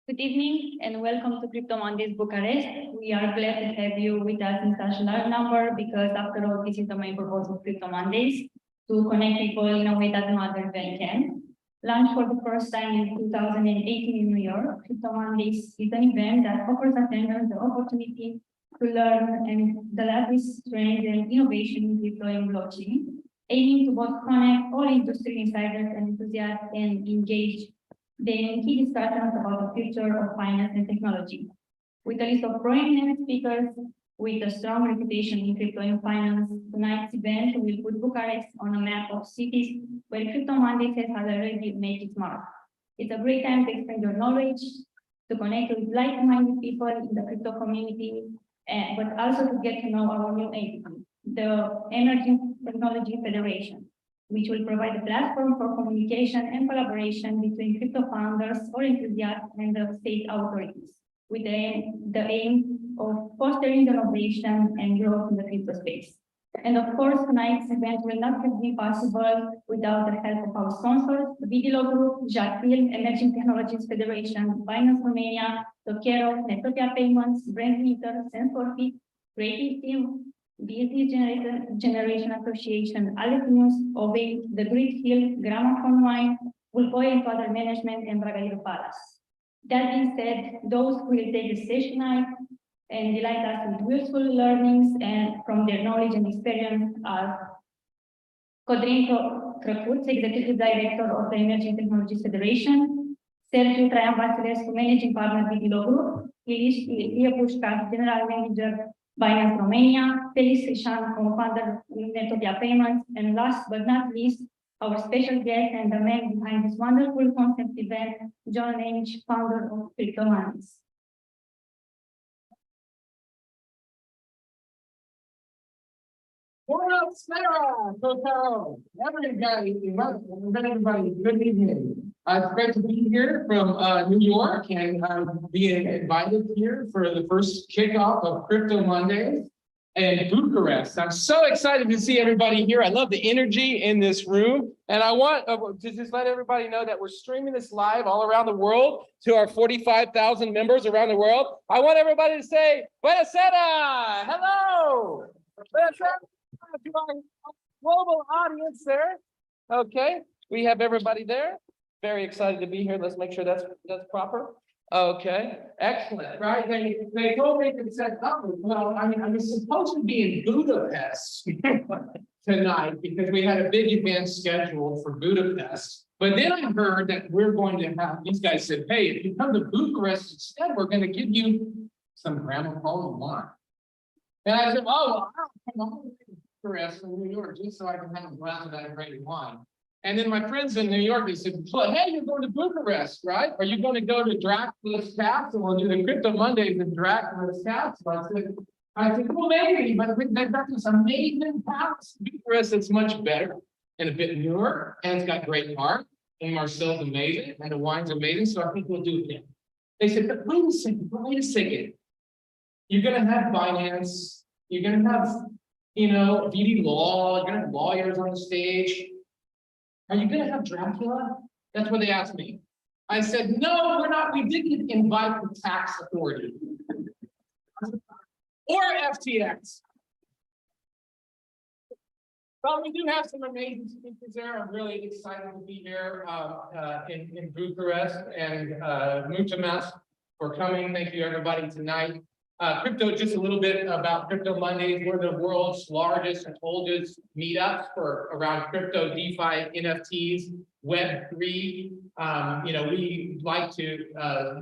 Good evening and welcome to CryptoMondays Bucharest. We are glad to have you with us in such a large number because after all, this is the main purpose of CryptoMondays, to connect people in a way that no other event can. Launched for the first time in 2018 in New York, CryptoMondays is an event that offers attendees the opportunity to learn and the latest trends and innovation in crypto and blockchain, aiming to both connect all industry insiders and enthusiasts and engage the key discussions about the future of finance and technology. With a list of prominent speakers with a strong reputation in crypto and finance, tonight's event will put Bucharest on a map of cities where CryptoMondays has already made its mark. It's a great time to expand your knowledge, to connect with like-minded people in the crypto community, but also to get to know our new entity, the Emerging Technology Federation, which will provide a platform for communication and collaboration between crypto founders or enthusiasts and the state authorities, with the aim of fostering innovation and growth in the crypto space. And of course, tonight's event will not have been possible without the help of our sponsors, the BDLO Group, Jacques Emerging Technologies Federation, Binance Romania, Tokero, Netopia Payments, Brand Meter, Sense4Fit, Creative Team, Business Generation Association, Alex News, Ovey, The Grid Hill, Gramofon Wine, Vulcoy and Other Management, and Bragadero Palace. That being said, those who will take the stage tonight and delight us with useful learnings and from their knowledge and experience are Codrin, Executive Director of the Emerging Technologies Federation, Sergiu, Vasilescu, Managing Partner, BDLO Group, Ilie, Pușcas, General Manager, Binance Romania, Felix, Crișan, co-founder of Netopia Payments, and last but not least, our special guest and the man behind this wonderful concept event, John Lange, founder of CryptoMondays. What up, Sarah? Hotel. Everybody, good evening. It's great to be here from New York and being invited here for the first kickoff of Crypto Mondays in Bucharest. I'm so excited to see everybody here. I love the energy in this room. And I want to just let everybody know that we're streaming this live all around the world to our 45,000 members around the world. I want everybody to say, Buonasera! Hello! Buonasera to our global audience there. Okay, we have everybody there. Very excited to be here. Let's make sure that's proper. Okay, excellent. Right? They told me to set up. Well, I mean, I was supposed to be in Budapest tonight because we had a big event scheduled for Budapest. But then I heard that we're going to have, these guys said, hey, if you come to Bucharest instead, we're going to give you some Gramofon wine. And I said, oh, well, I'll come over to Bucharest from New York just so I can have a glass of that great wine. And then my friends in New York, they said, well, hey, you're going to Bucharest, right? Are you going to go to Dracula's Castle and do the Crypto Mondays in Dracula's Castle? I said, well, maybe, but they've got this amazing palace. Bucharest, it's much better and a bit newer, and it's got great art, and Marcel's amazing, and the wine's amazing, so I think we'll do it again. They said, but wait a second. You're going to have Binance, you're going to have, BD Law, you're going to have lawyers on the stage. Are you going to have Dracula? That's what they asked me. I said, no, we're not. We didn't invite the tax authority or FTX. But we do have some amazing speakers there. I'm really excited to be here in Bucharest, and Mulțumesc for coming. Thank you, everybody, tonight. Crypto, just a little bit about Crypto Mondays. We're the world's largest and oldest meetup for around crypto, DeFi, NFTs, Web3. We like to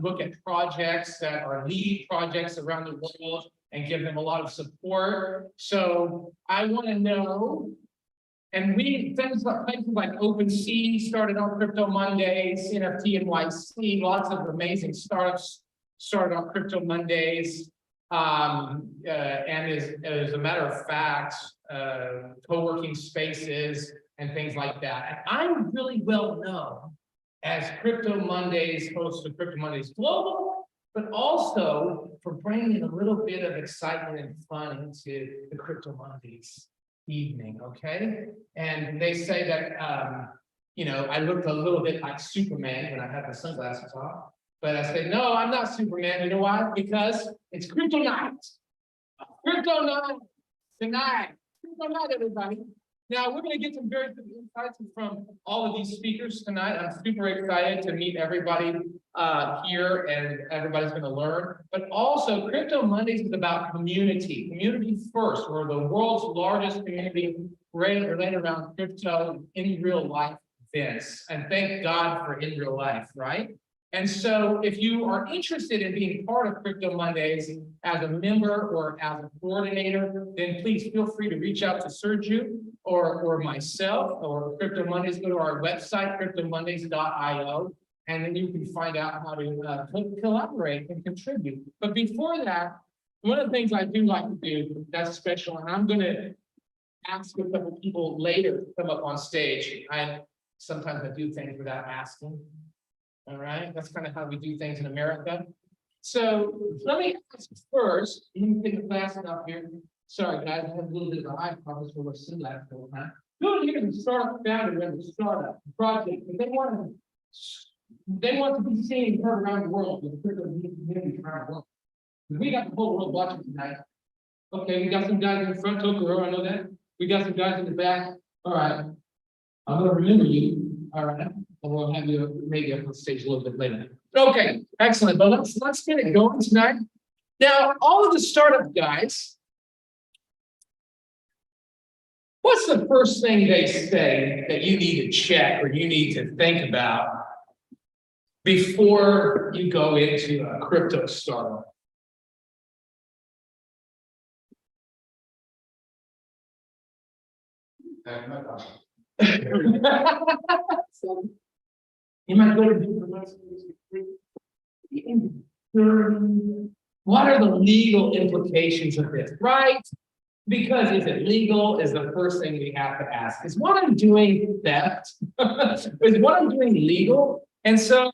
look at projects that are leading projects around the world and give them a lot of support. So I want to know, and places like OpenSea started on Crypto Mondays, NFT NYC, lots of amazing startups started on Crypto Mondays. And as a matter of fact, co-working spaces and things like that. And I'm really well known as Crypto Mondays, host of Crypto Mondays Global, but also for bringing a little bit of excitement and fun into the Crypto Mondays evening, okay? And they say that, I looked a little bit like Superman when I had my sunglasses on. But I said, no, I'm not Superman. You know why? Because it's Crypto Night. Crypto Night tonight. Crypto Night, everybody. Now, we're going to get some very good insights from all of these speakers tonight. I'm super excited to meet everybody here, and everybody's going to learn. But also, Crypto Mondays is about community. Community first. We're the world's largest community related around crypto in real life events. And thank God for in real life, right? And so if you are interested in being part of Crypto Mondays as a member or as a coordinator, then please feel free to reach out to Sergiu or myself or Crypto Mondays. Go to our website, cryptomondays.io, and then you can find out how to collaborate and contribute. But before that, one of the things I do like to do that's special, and I'm going to ask a couple people later to come up on stage. Sometimes I do things without asking. All right, that's kind of how we do things in America. So let me ask first. Let me take the glass up here. Sorry, guys, I have a little bit of an eye problem, so we'll send that for a time. Who here is a startup founder and a startup project, but they want to be seen and heard around the world with crypto community around the world. We got the whole world watching tonight. Okay, we got some guys in the front, Tokoro, I know that. We got some guys in the back. All right, I'm gonna remember you. All right. And we'll have you maybe up on stage a little bit later. Okay, excellent. But let's get it going tonight. Now, all of the startup guys, what's the first thing they say that you need to check or you need to think about before you go into a crypto startup? You might go to what are the legal implications of this, right? Because is it legal is the first thing we have to ask. Is what I'm doing theft? Is what I'm doing legal? And so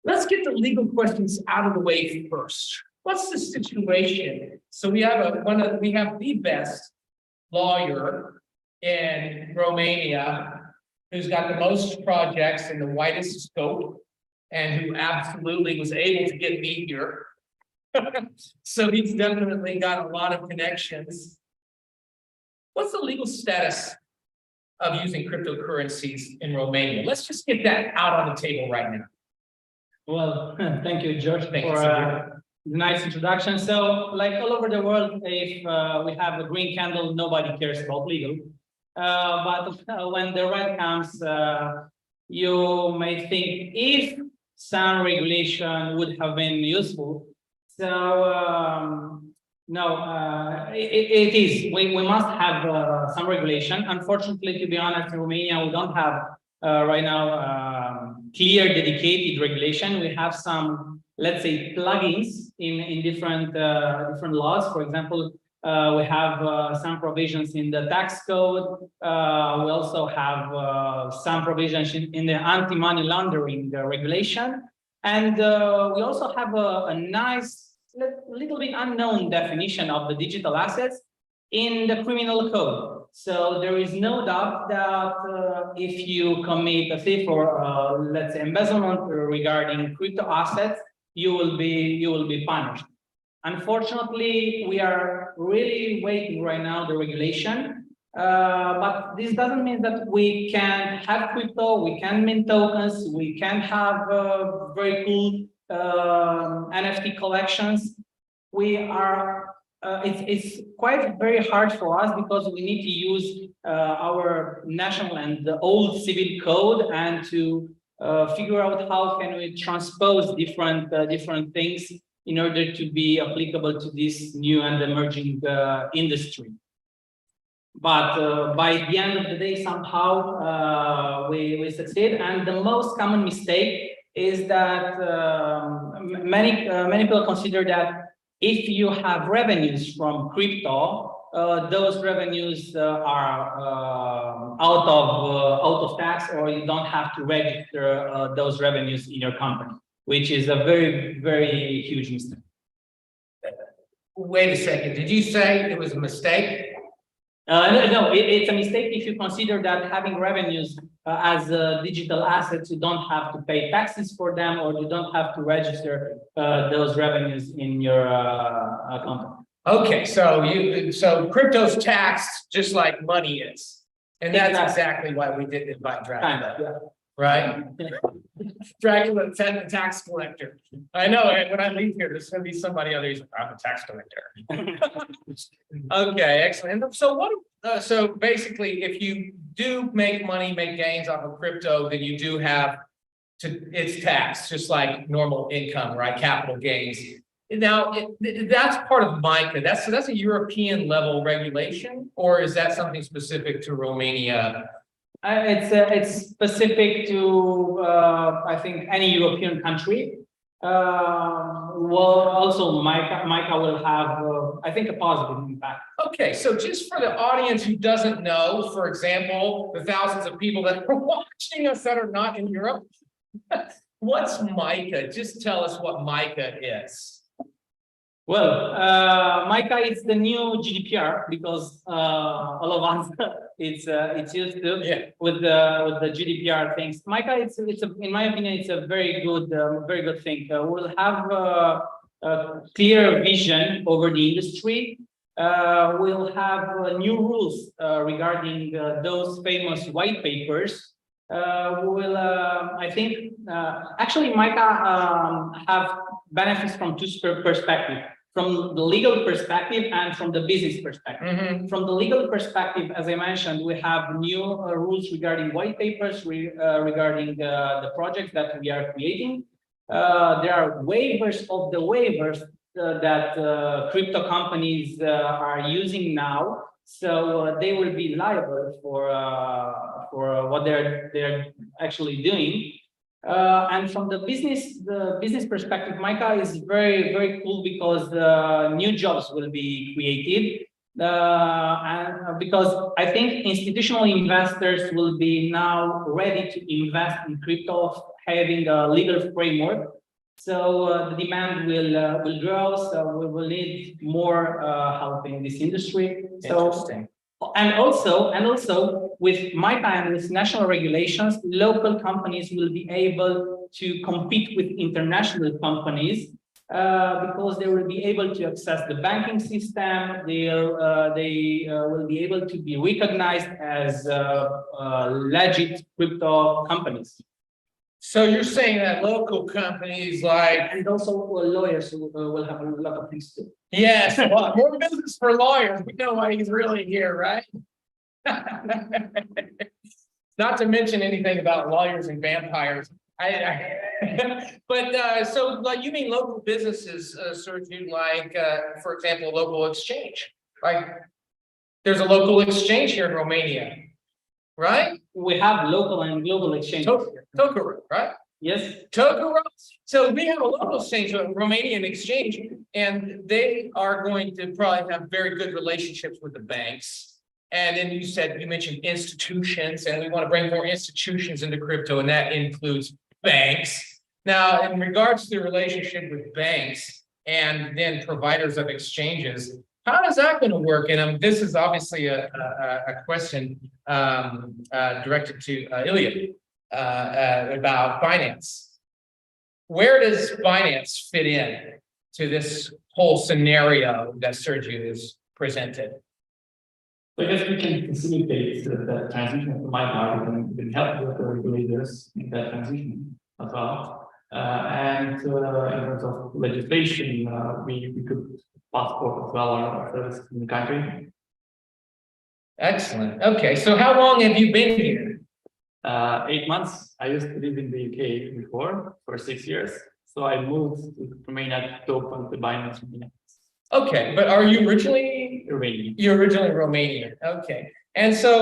let's get the legal questions out of the way first. What's the situation? So we have the best lawyer in Romania who's got the most projects and the widest scope, and who absolutely was able to get me here. So he's definitely got a lot of connections. What's the legal status of using cryptocurrencies in Romania? Let's just get that out on the table right now. Well, thank you, George, Thank for you, a nice introduction. So, like all over the world, if we have a green candle, nobody cares about legal. But when the red comes, you may think if some regulation would have been useful. So no, it is. We must have some regulation. Unfortunately, to be honest, in Romania, we don't have right now clear, dedicated regulation. We have some, let's say, plugins in different laws. For example, we have some provisions in the tax code. We also have some provisions in the anti-money laundering regulation. And we also have a nice, little bit unknown definition of the digital assets in the criminal code. So there is no doubt that if you commit a theft or let's say embezzlement regarding crypto assets, you will be punished. Unfortunately, we are really waiting right now the regulation, but this doesn't mean that we can have crypto, we can mint tokens, we can have very cool NFT collections. we are. It's quite very hard for us because we need to use our national and the old civil code and to figure out how can we transpose different things in order to be applicable to this new and emerging industry. But by the end of the day, somehow we succeed. And the most common mistake is that many people consider that if you have revenues from crypto, those revenues are out of tax, or you don't have to register those revenues in your company, which is a very, very huge mistake. Wait a second, did you say it was a mistake? No, it's a mistake if you consider that having revenues as digital assets, you don't have to pay taxes for them, or you don't have to register those revenues in your company. Okay, so crypto's taxed just like money is, and that's exactly why we didn't invite Dracula, Yeah. right? Dracula, tax collector. I know, and when I leave here, there's going to be somebody other who's I'm a tax collector. Okay, excellent. So so basically, if you do make money, make gains off of crypto, then you do have it's taxed just like normal income, right? Capital gains. Now, that's part of MiCA. That's a European level regulation, or is that something specific to Romania? It's specific to I think any European country. Well, also MiCA will have I think a positive impact. Okay, so just for the audience who doesn't know, for example, the thousands of people that are watching us that are not in Europe, what's MiCA? Just tell us what MiCA is. Well, MiCA is the new GDPR because all of us it's used to with the GDPR things. MiCA it's in my opinion it's a very good thing. We'll have a clear vision over the industry. We'll have new rules regarding those famous white papers. I think actually MiCA have benefits from two perspectives, from the legal perspective and from the business perspective. Mm-hmm. From the legal perspective, as I mentioned, we have new rules regarding white papers, regarding the projects that we are creating. There are waivers of the waivers that crypto companies are using now. So they will be liable for what they're actually doing. And from the business perspective, MiCA is very, very cool because new jobs will be created. And because I think institutional investors will be now ready to invest in crypto, having a legal framework. So the demand will grow. So we will need more help in this industry. Interesting. And also with MiCA and with national regulations, local companies will be able to compete with international companies because they will be able to access the banking system. They will be able to be recognized as legit crypto companies. So you're saying that local companies like... And also lawyers will have a lot of things to do. Yes, well, more business for lawyers. We know why he's really here, right? Not to mention anything about lawyers and vampires. But so like you mean local businesses, Sergiu, like for example, a local exchange. Like there's a local exchange here in Romania, right? We have local and global exchanges. Codrin, right? Yes. Codrin. So we have a local exchange, a Romanian exchange, and they are going to probably have very good relationships with the banks. And then you mentioned institutions, and we want to bring more institutions into crypto, and that includes banks. Now, in regards to the relationship with banks and then providers of exchanges, how is that going to work? And this is obviously a question directed to Ilie about finance. Where does finance fit in to this whole scenario that Sergiu has presented? I guess we can facilitate the transition to MiCA. We can help with the regulators in that transition as well. And in terms of legislation, we could passport as well, or services in the country. Excellent. Okay, so how long have you been here? 8 months. I used to live in the UK before for 6 years. So I moved to Romania to open the Binance Romania. Okay, but are you originally, Romania. you're originally Romanian? Okay. And so,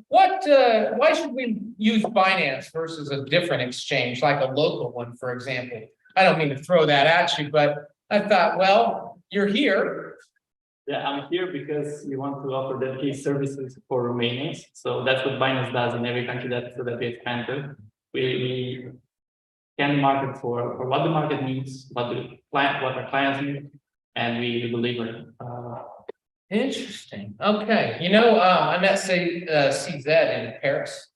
why should we use Binance versus a different exchange, like a local one, for example? I don't mean to throw that at you, but I thought, well, you're here. Yeah, I'm here because we want to offer dedicated services for Romanians. So that's what Binance does in every country that we expand to. We can market for what the market needs, what our clients need, and we deliver. Interesting. Okay. You know, I met CZ in Paris,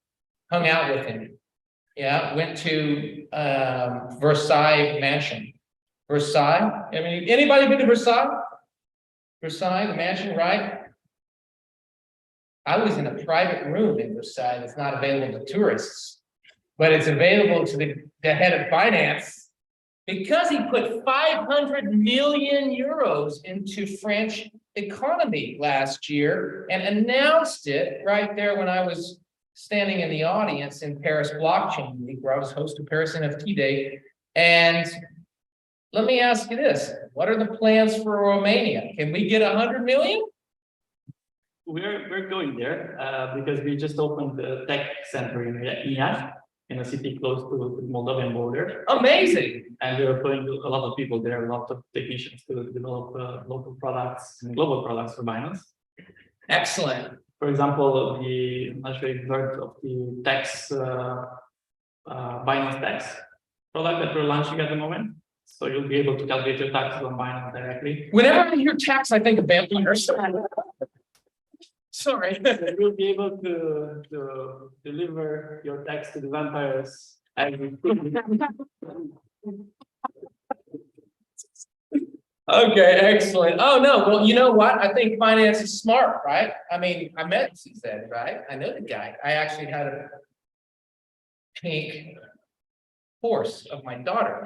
hung out with him. Yeah, went to Versailles Mansion. Versailles. I mean, anybody been to Versailles? Versailles, the mansion, right? I was in a private room in Versailles that's not available to tourists, but it's available to the head of finance because he put 500 million euros into French economy last year and announced it right there when I was standing in the audience in Paris Blockchain Week, where I was host of Paris NFT Day. And let me ask you this, what are the plans for Romania? Can we get 100 million? We're going there because we just opened the tech center in Ilie, in a city close to the Moldovan border. Amazing. And we're putting a lot of people there, a lot of technicians to develop local products and global products for Binance. Excellent. For example, I'm not sure if you've heard of the tax, Binance tax product that we're launching at the moment. So you'll be able to calculate your taxes on Binance directly. Whenever I hear tax, I think of vampires. Sorry. You'll be able to deliver your tax to the vampires. Okay, excellent. Oh, no. Well, you know what? I think finance is smart, right? I mean, I met CZ, right? I know the guy. I actually had a pink horse of my daughter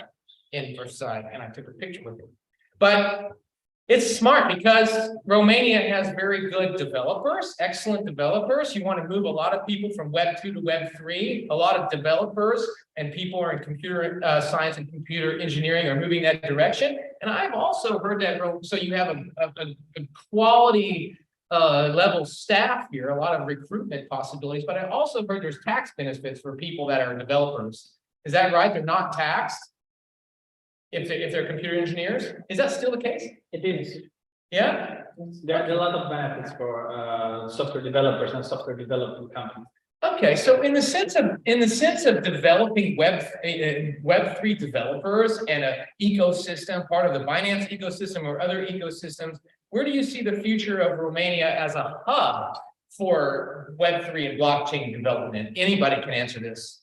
in Versailles, and I took a picture with him. But it's smart because Romania has very good developers, excellent developers. You want to move a lot of people from Web 2 to Web 3. A lot of developers and people are in computer science and computer engineering are moving that direction. And I've also heard that, so you have a quality level staff here, a lot of recruitment possibilities, but I also heard there's tax benefits for people that are developers. Is that right? They're not taxed if they're computer engineers? Is that still the case? It is. Yeah? There are a lot of benefits for software developers and software development companies. Okay, so in the sense of developing Web3 developers and an ecosystem, part of the Binance ecosystem or other ecosystems, where do you see the future of Romania as a hub for Web3 and blockchain development? Anybody can answer this.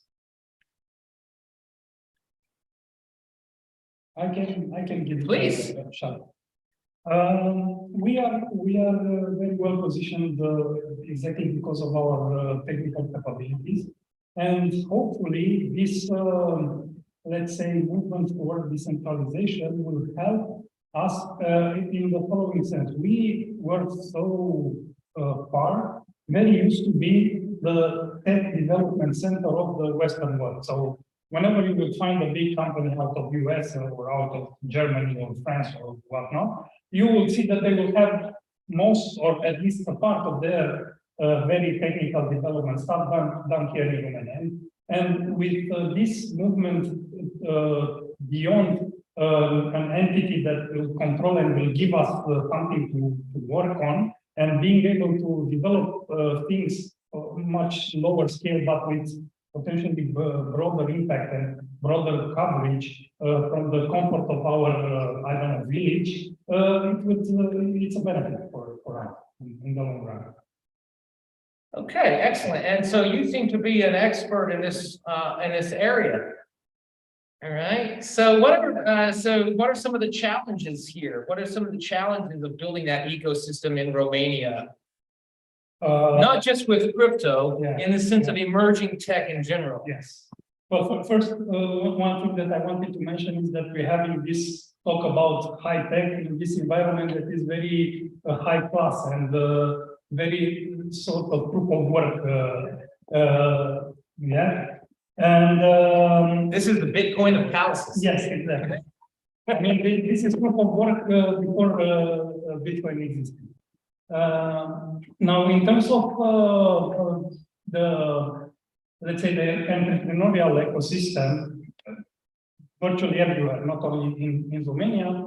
I can give Please. a shot. We are very well positioned exactly because of our technical capabilities, and hopefully this let's say movement toward decentralization will help us in the following sense. We were so far very used to be the tech development center of the Western world. So whenever you will find a big company out of US or out of Germany or France or whatnot, you will see that they will have most or at least a part of their very technical development stuff done here in Romania. And with this movement beyond an entity that will control and will give us something to work on, and being able to develop things much lower scale, but with potentially broader impact and broader coverage from the comfort of our, I don't know, village, it's a benefit for us in the long run. Okay, excellent. And so you seem to be an expert in this area. All right. So what are some of the challenges here? What are some of the challenges of building that ecosystem in Romania? Not just with crypto, Yeah, in the sense of emerging tech in general. Yes. Well, first, one thing that I wanted to mention is that we're having this talk about high tech in this environment that is very high class and very sort of proof of work. Yeah. And This is the Bitcoin of palaces. yes, exactly. I mean, this is proof of work before Bitcoin existed. Now, in terms of let's say, the entrepreneurial ecosystem, virtually everywhere, not only in Romania,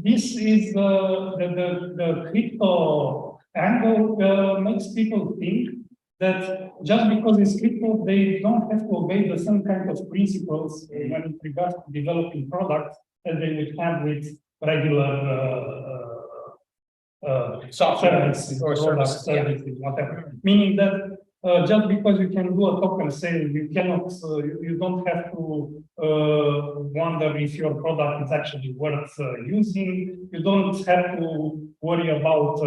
this is the crypto angle makes people think that just because it's crypto, they don't have to obey the same kind of principles when it regards to developing products as they would have with regular Software services, or products, services, services, whatever. Meaning that just because you can do a token sale, you cannot, you don't have to wonder if your product is actually worth using. You don't have to worry about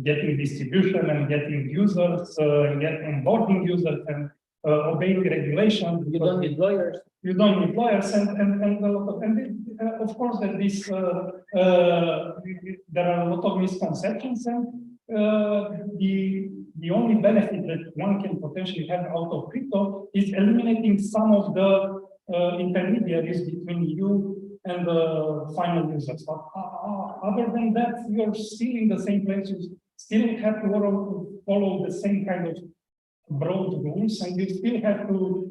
getting distribution and getting users, getting onboarding users and obeying regulations. You don't need lawyers. You don't need lawyers, and a lot of, of course, that this there are a lot of misconceptions, and the only benefit that one can potentially have out of crypto is eliminating some of the intermediaries between you and the final users. But other than that, you're still in the same place. You still have to follow the same kind of broad rules, and you still have to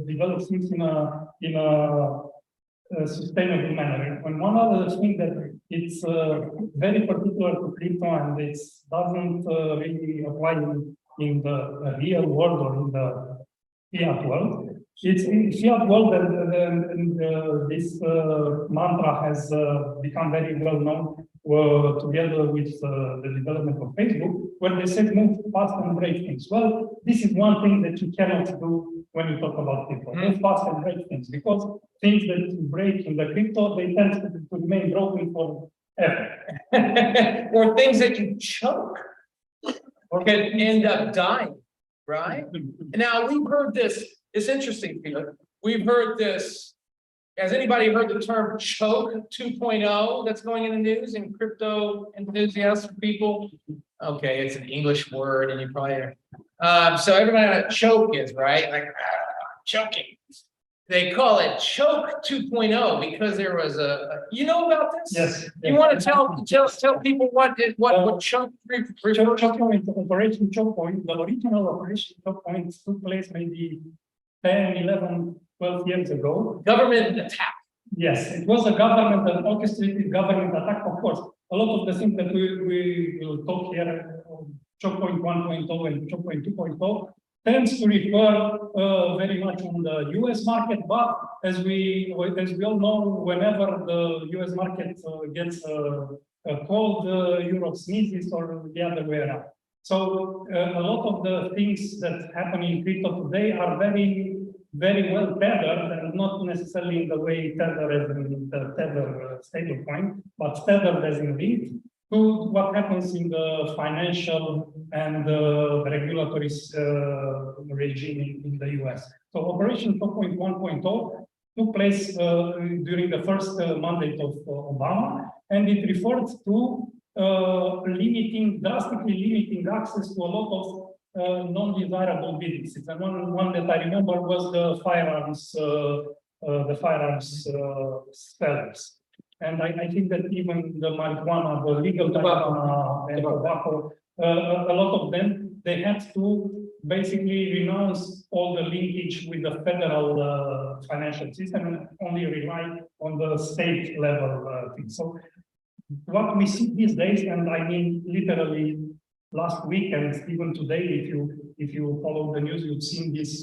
develop things in a sustainable manner. And one other thing that it's very particular to crypto, and it doesn't really apply in the real world or in the fiat world. It's in fiat world, and this mantra has become very well known together with the development of Facebook, where they said move fast and break things. Well, this is one thing that you cannot do when you talk about crypto. Move fast and break things, because things that you break in the crypto, they tend to remain broken forever. Or things that you choke or can end up dying, right? Now, we've heard this, it's interesting, Peter. We've heard this. Has anybody heard the term choke 2.0 that's going in the news and crypto enthusiasts people? Okay, it's an English word, and you probably so everybody know what choke is, right? Like choking. They call it choke 2.0 because there was you know about this? Yes. You want to tell people what choke Choke Operation Choke Point, the original Operation Choke Point took place maybe 10, 11, 12 years ago. Government attack. Yes, it was a government, an orchestrated government attack. Of course, a lot of the things that we will talk here, Choke Point 1.0 and Choke Point 2.0, tends to refer very much on the US market, but as we all know, whenever the US market gets cold, Europe sneezes, or the other way around. So a lot of the things that happen in crypto today are very, very well tethered, and not necessarily in the way tethered as in the tether stablecoin, but tethered as in linked to what happens in the financial and regulatory regime in the US. So Operation 4.1.0 took place during the first mandate of Obama, and it referred to drastically limiting access to a lot of non-desirable businesses. And one that I remember was the firearms sellers. And I think that even the marijuana, the legal marijuana and tobacco, a lot of them, they had to basically renounce all the linkage with the federal financial system and only rely on the state level thing. So what we see these days, and I mean literally last week and even today, if you follow the news, you've seen this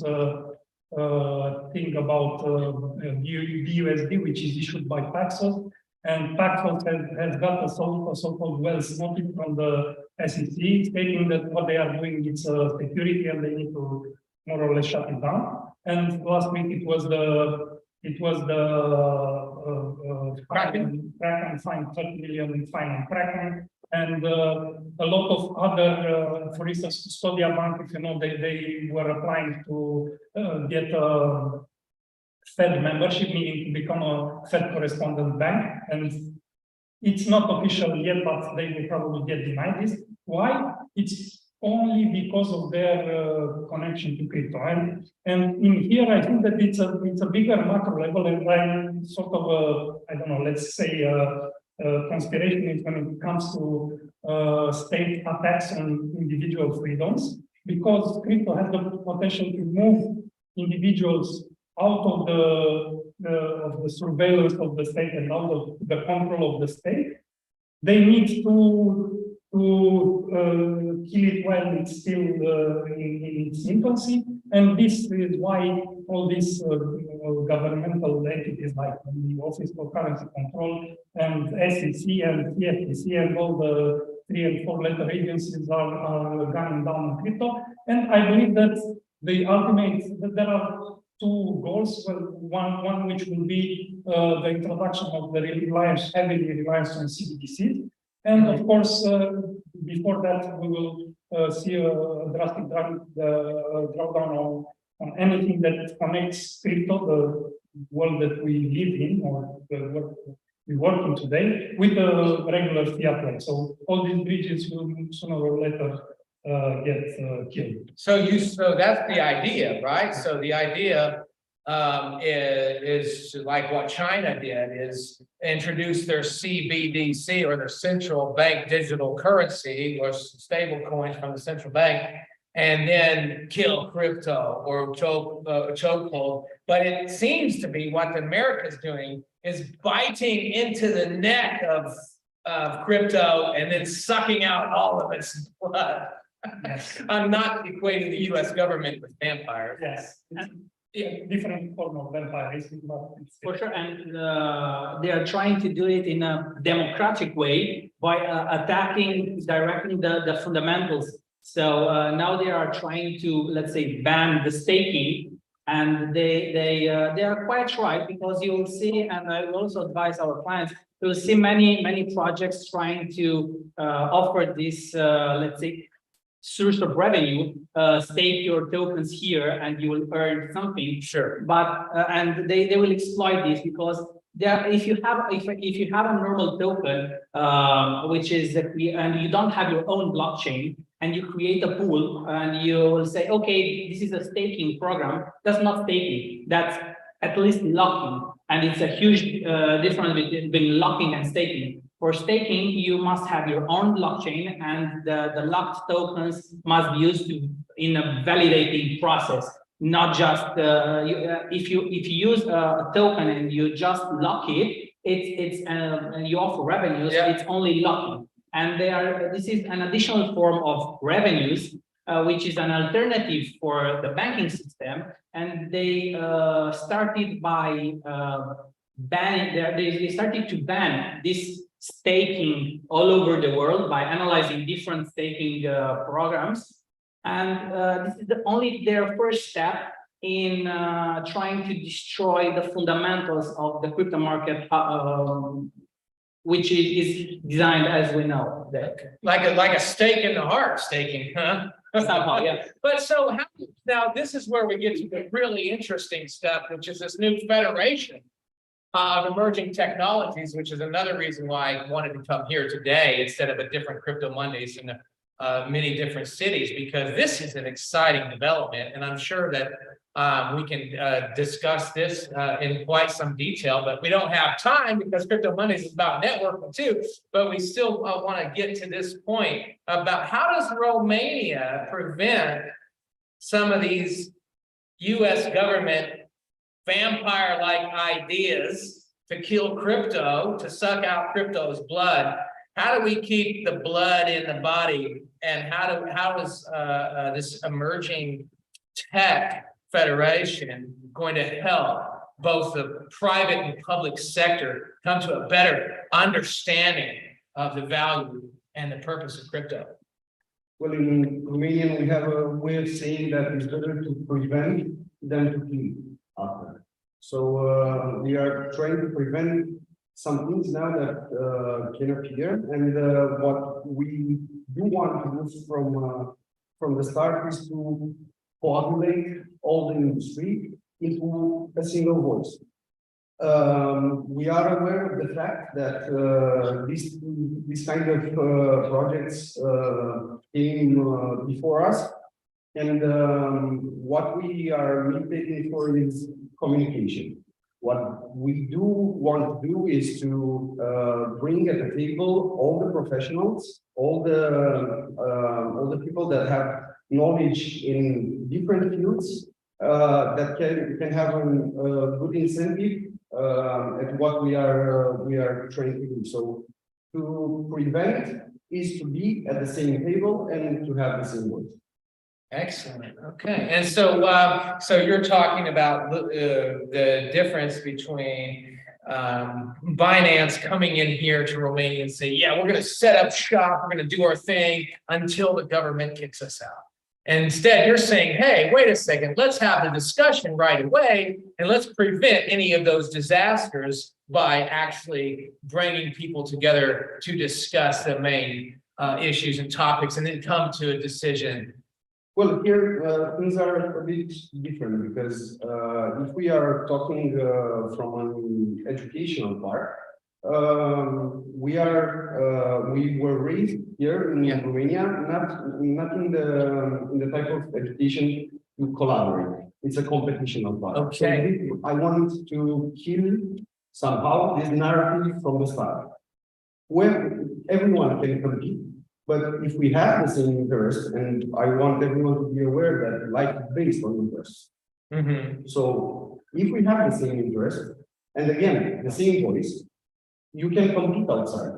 thing about BUSD, which is issued by Paxos. And Paxos has got a so-called Wells notice from the SEC stating that what they are doing is security and they need to more or less shut it down. And last week it was the Cracken fine 30 million fine on Cracken And a lot of other, for instance, Custodia Bank, if you know, they were applying to get a Fed membership, meaning to become a Fed correspondent bank. And it's not official yet, but they will probably get denied this. Why? It's only because of their connection to crypto. And in here, I think that it's a bigger macro level, and I'm sort of I don't know, let's say conspirationist when it comes to state attacks on individual freedoms, because crypto has the potential to move individuals out of the surveillance of the state and out of the control of the state. They need to kill it while it's still in its infancy, and this is why all these governmental entities like the Office for Currency Control and SEC and CFTC and all the 3 and 4 letter agencies are gunning down crypto. And I believe that there are two goals. Well, one which will be the introduction of the heavy reliance on CBDCs. And of course, before that, we will see a drastic drawdown on anything that connects crypto, the world that we live in, or the world we work in today, with the regular fiat rate. So all these bridges will sooner or later get killed. So that's the idea, right? So the idea is like what China did, is introduce their CBDC, or their central bank digital currency, or stable coins from the central bank, and then kill crypto or chokehold. But it seems to be what America is doing is biting into the neck of crypto and then sucking out all of its blood. Yes. I'm not equating the US government with vampires. Yes. Different form of vampirism, but For sure, and they are trying to do it in a democratic way by attacking directly the fundamentals. So now they are trying to, let's say, ban the staking, and they are quite right, because you will see, and I will also advise our clients, you will see many projects trying to offer this, let's say, source of revenue, stake your tokens here and you will earn something. Sure. But and they will exploit this, because if you have a normal token, which is and you don't have your own blockchain, and you create a pool and you will say, okay, this is a staking program. That's not staking. That's at least locking, and it's a huge difference between locking and staking. For staking, you must have your own blockchain, and the locked tokens must be used in a validating process, not just if you use a token and you just lock it, you offer revenues. Yeah. It's only locking, and this is an additional form of revenues, which is an alternative for the banking system, and they started by banning. They started to ban this staking all over the world by analyzing different staking programs, and this is only their first step in trying to destroy the fundamentals of the crypto market, which is designed as we know. Like a stake in the heart, staking, huh? Somehow, yeah. But so now this is where we get to the really interesting stuff, which is this new federation of emerging technologies, which is another reason why I wanted to come here today instead of a different Crypto Mondays in many different cities, because this is an exciting development, and I'm sure that we can discuss this in quite some detail, but we don't have time because Crypto Mondays is about networking too. But we still want to get to this point about how does Romania prevent some of these US government vampire-like ideas to kill crypto, to suck out crypto's blood? How do we keep the blood in the body? And how is this emerging tech federation going to help both the private and public sector come to a better understanding of the value and the purpose of crypto? Well, in Romanian, we have a way of saying that it's better to prevent than to kill after. So we are trying to prevent some things now that can appear, and what we do want to do from the start is to coagulate all the industry into a single voice. We are aware of the fact that this kind of projects came before us, and what we are meditating for is communication. What we do want to do is to bring at the table all the professionals, all the people that have knowledge in different fields that can have a good incentive at what we are trying to do. So to prevent is to be at the same table and to have the same voice. Excellent. Okay. And so, so you're talking about the difference between Binance coming in here to Romania and say, yeah, we're going to set up shop, we're going to do our thing until the government kicks us out. And instead, you're saying, hey, wait a second, let's have the discussion right away, and let's prevent any of those disasters by actually bringing people together to discuss the main issues and topics, and then come to a decision. Well, here things are a bit different because if we are talking from an educational part, we were raised here in Romania, not in the type of education to collaborate. It's a competitional part. Okay. So I want to kill somehow this narrative from the start, where everyone can compete. But if we have the same interest, and I want everyone to be aware that life is based on interest. So if we have the same interest, and again, the same voice, you can compete outside.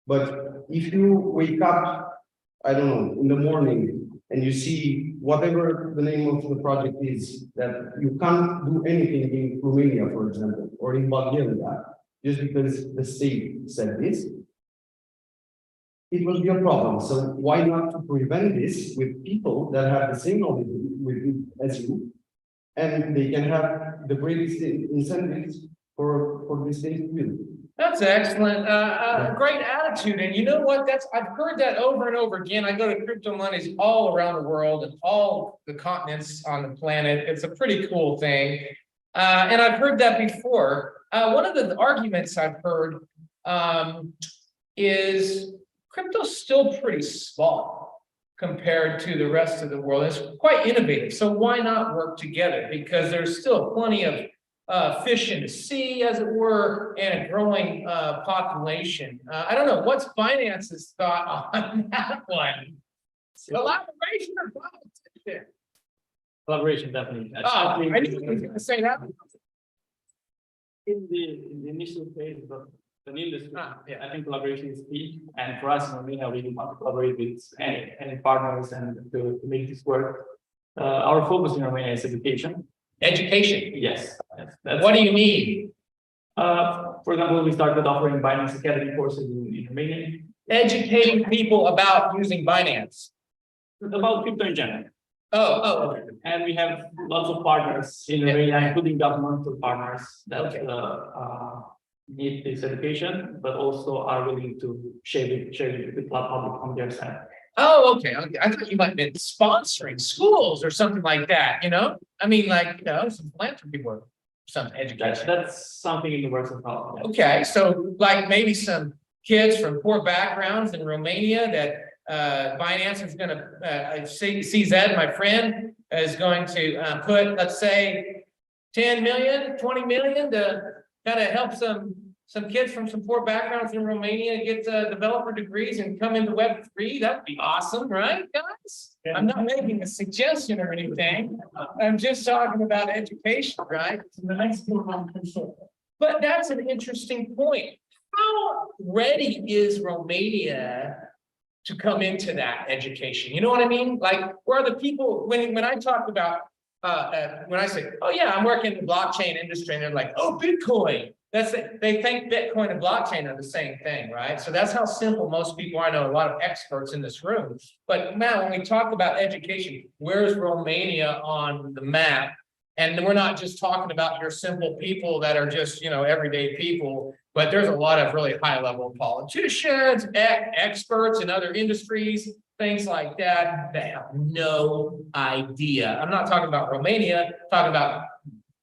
But if you wake up, I don't know, in the morning, and you see whatever the name of the project is, that you can't do anything in Romania, for example, or in Bulgaria, just because the state said this, it will be a problem. So why not to prevent this with people that have the same knowledge as you, and they can have the greatest incentives for this thing to do. That's excellent. Great attitude. And you know what? I've heard that over and over again. I go to CryptoMondays all around the world and all the continents on the planet. It's a pretty cool thing. And I've heard that before. One of the arguments I've heard is crypto's still pretty small compared to the rest of the world. It's quite innovative. So why not work together? Because there's still plenty of fish in the sea, as it were, and a growing population. I don't know, what's Binance's thought on that one? Collaboration or competition? Collaboration, definitely. Oh, I knew you were going to say that. In the initial phase of the industry, I think collaboration is key. And for us in Romania, we want to collaborate with any partners and to make this work. Our focus in Romania is education. Education? Yes. What do you mean? For example, we started offering Binance Academy courses in Romania. Educating people about using Binance. About crypto in general. Oh, okay. And we have lots of partners in Romania, including governmental partners that need this education, but also are willing to share it with the public on their side. Oh, okay. I thought you might have been sponsoring schools or something like that, you know? I mean, like, you know, some philanthropy work, some education. That's something in the works of how. Yeah. Okay, so like maybe some kids from poor backgrounds in Romania that Binance is going to, CZ, my friend, is going to put, let's say, 10 million, 20 million to kind of help some kids from some poor backgrounds in Romania get developer degrees and come into Web3. That would be awesome, right, guys? Yeah. I'm not making a suggestion or anything. I'm just talking about education, right? But that's an interesting point. How ready is Romania to come into that education? You know what I mean? Like, where are the people, when I talk about, when I say, oh yeah, I'm working in the blockchain industry, and they're like, oh, Bitcoin. They think Bitcoin and blockchain are the same thing, right? So that's how simple most people are. I know a lot of experts in this room. But now when we talk about education, where's Romania on the map And we're not just talking about your simple people that are just, everyday people, but there's a lot of really high level politicians, experts in other industries, things like that, that have no idea. I'm not talking about Romania, I'm talking about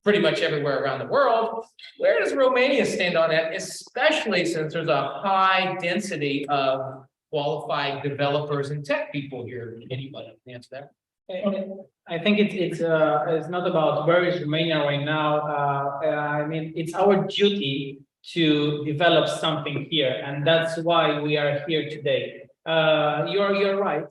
pretty much everywhere around the world. Where does Romania stand on that, especially since there's a high density of qualified developers and tech people here? Anybody can answer that? I think it's not about where is Romania right now. I mean, it's our duty to develop something here, and that's why we are here today. You're right.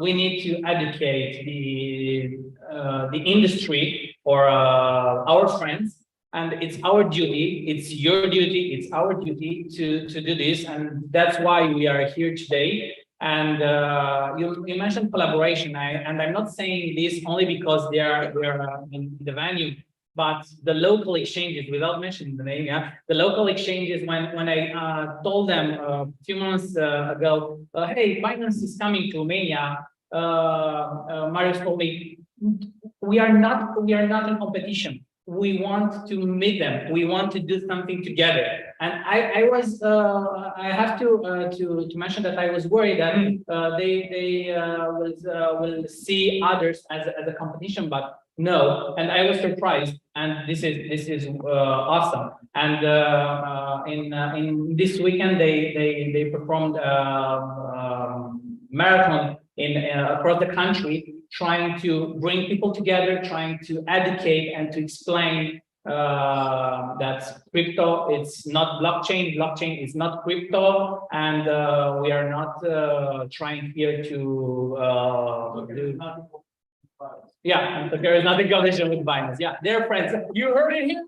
We need to educate the industry or our friends, and it's our duty. It's your duty. It's our duty to do this, and that's why we are here today. And you mentioned collaboration, and I'm not saying this only because they are in the venue, but the local exchanges, without mentioning the name, the local exchanges. When I told them a few months ago, hey, Binance is coming to Romania, Marius told me, we are not in competition. We want to meet them. We want to do something together. And I have to mention that I was worried that they will see others as a competition, but no. And I was surprised. And this is awesome. And in this weekend they performed marathon across the country, trying to bring people together, trying to educate and to explain that crypto, it's not blockchain, blockchain is not crypto, and we are not trying here to and there is nothing collision with Binance. Yeah, they're friends. You heard it here.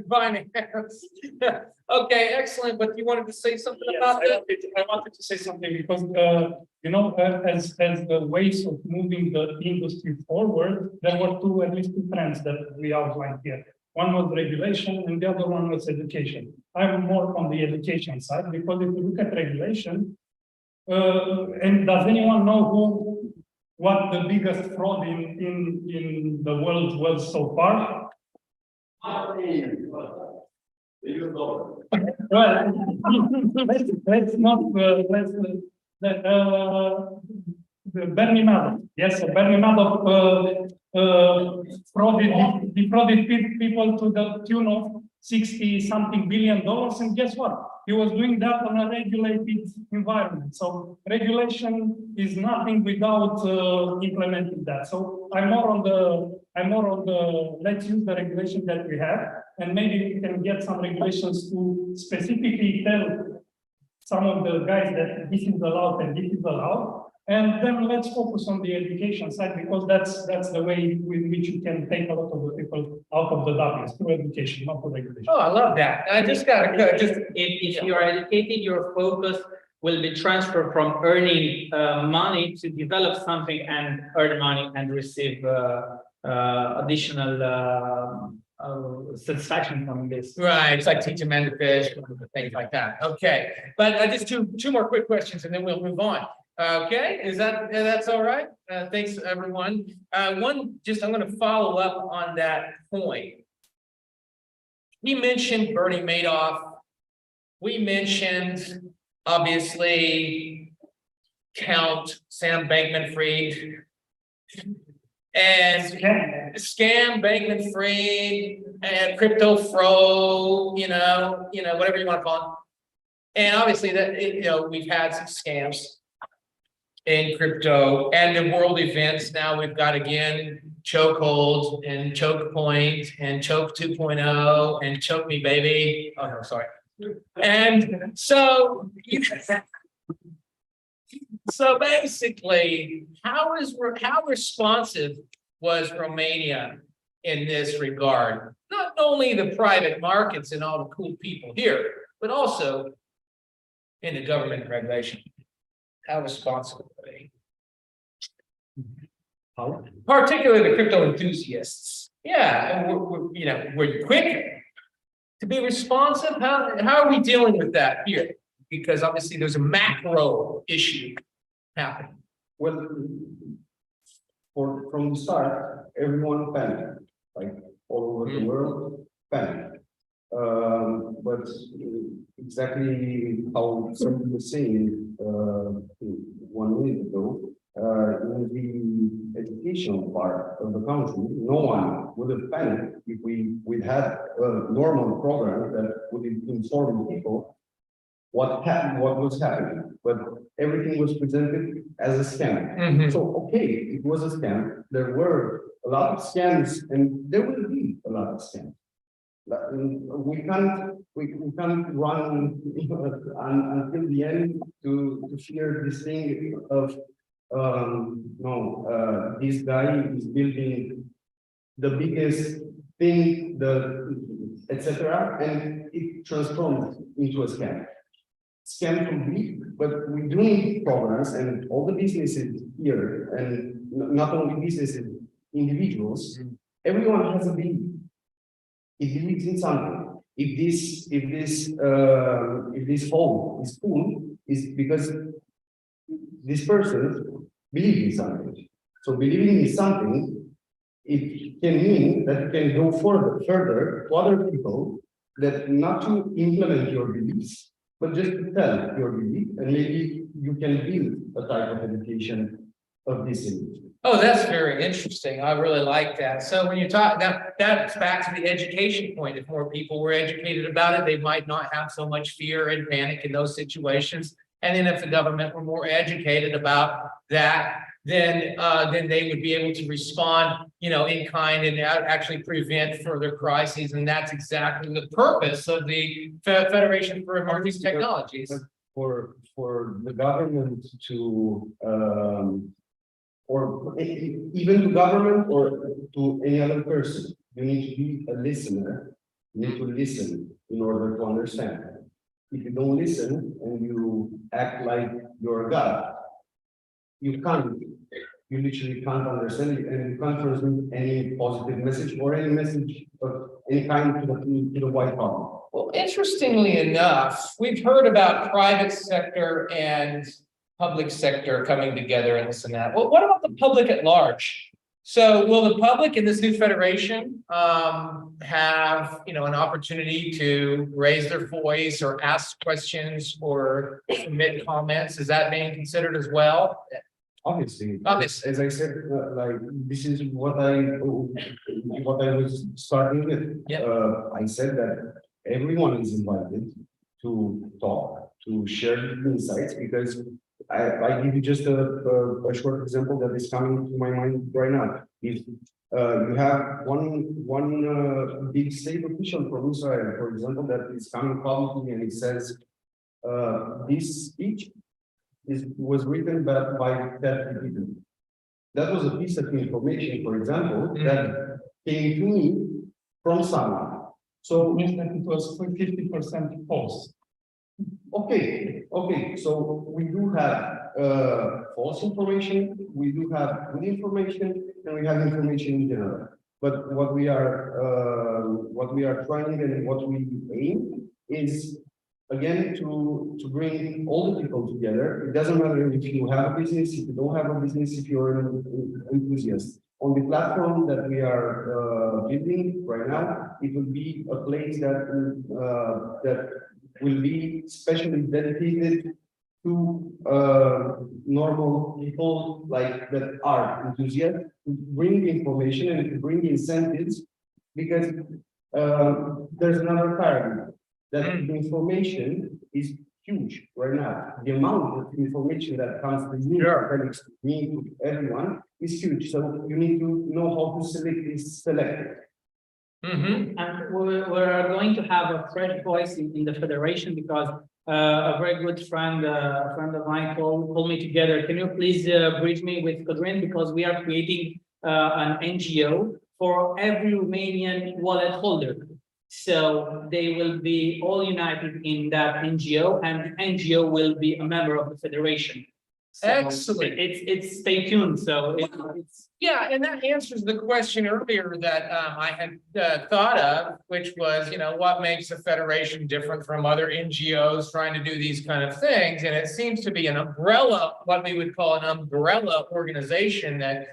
Binance. Okay, excellent. But you wanted to say something about that? I wanted to say something because as the ways of moving the industry forward, there were at least two trends that we outlined here. One was regulation, and the other one was education. I'm more on the education side because if you look at regulation, and does anyone know what the biggest fraud in the world was so far? Well, let's not Bernie Madoff. Yes, Bernie Madoff defrauded people to the tune of $60-something billion, and guess what? He was doing that on a regulated environment. So regulation is nothing without implementing that. So I'm more on the let's use the regulation that we have, and maybe we can get some regulations to specifically tell some of the guys that this is allowed and this is allowed. And then let's focus on the education side, because that's the way with which you can take a lot of the people out of the darkness, through education, not through regulation. Oh, I love that. I just got to if you are educated, your focus will be transferred from earning money to develop something and earn money and receive additional satisfaction from this. Right, it's like teaching men to fish, things like that. Okay, but just two more quick questions, and then we'll move on. Okay, that's all right? Thanks, everyone. I'm going to follow up on that point. We mentioned Bernie Madoff. We mentioned, obviously, Count Sam Bankman-Fried and scam Bankman-Fried and crypto fro, whatever you want to call them. And obviously that, we've had some scams in crypto and in world events. Now we've got, again, chokehold and choke point and choke 2.0 and choke me baby. Oh no, sorry. And so basically, how responsive was Romania in this regard? Not only the private markets and all the cool people here, but also in the government regulation. How responsible are they? Particularly the crypto enthusiasts. Yeah, we're quick to be responsive. How are we dealing with that here? Because obviously there's a macro issue happening. Well, from the start, everyone panicked, like all over the world panicked. But exactly how somebody was saying 1 minute ago, in the educational part of the country, no one would have panicked if we'd had a normal program that would inform people what was happening, but everything was presented as a scam. So, okay, it was a scam. There were a lot of scams, and there will be a lot of scams. We can't run until the end to fear this thing of this guy is building the biggest thing, etc., and it transforms into a scam. Scam can be, but we do need programs, and all the businesses here, and not only businesses, individuals, everyone has a belief. It believes in something. If this hole is full, is because this person believes in something. So believing in something, it can mean that you can go further to other people, that not to implement your beliefs, but just to tell your belief, and maybe you can build a type of education of this image. Oh, that's very interesting. I really like that. So when you talk, that's back to the education point. If more people were educated about it, they might not have so much fear and panic in those situations. And then if the government were more educated about that, then they would be able to respond, in kind and actually prevent further crises. And that's exactly the purpose of the Federation for Emerging Technologies. For the government to or even to government or to any other person, you need to be a listener. You need to listen in order to understand. If you don't listen and you act like you're a god, you literally can't understand it, and you can't transmit any positive message or any message of any kind to the white public. Well, interestingly enough, we've heard about private sector and public sector coming together and this and that. Well, what about the public at large? So will the public in this new federation have an opportunity to raise their voice or ask questions or submit comments? Is that being considered as well? Obviously, as I said, like this is what I was starting with. Yep. I said that everyone is invited to talk, to share insights, because I give you just a short example that is coming to my mind right now. If you have one big state official from Israel, for example, that is coming publicly and it says this speech was written by 30 people. That was a piece of information, for example, that came to me from someone. So it means that it was 50% false. Okay. So we do have false information, we do have good information, and we have information in general. But what we are trying and what we aim is, again, to bring all the people together. It doesn't matter if you have a business, if you don't have a business, if you're an enthusiast. On the platform that we are building right now, it will be a place that will be specially dedicated to normal people like that are enthusiastic, to bring information and to bring incentives, because there's another paradigm that the information is huge right now. The amount of information that comes to you, Felix, to me, to everyone is huge. So you need to know how to select it. And we're going to have a fresh voice in the federation, because a very good friend of mine called me together. Can you please bridge me with Codrin, because we are creating an NGO for every Romanian wallet holder. So they will be all united in that NGO, and the NGO will be a member of the federation. So Excellent. It's stay tuned. So it's Yeah, and that answers the question earlier that I had thought of, which was, what makes a federation different from other NGOs trying to do these kind of things? And it seems to be an umbrella, what we would call an umbrella organization that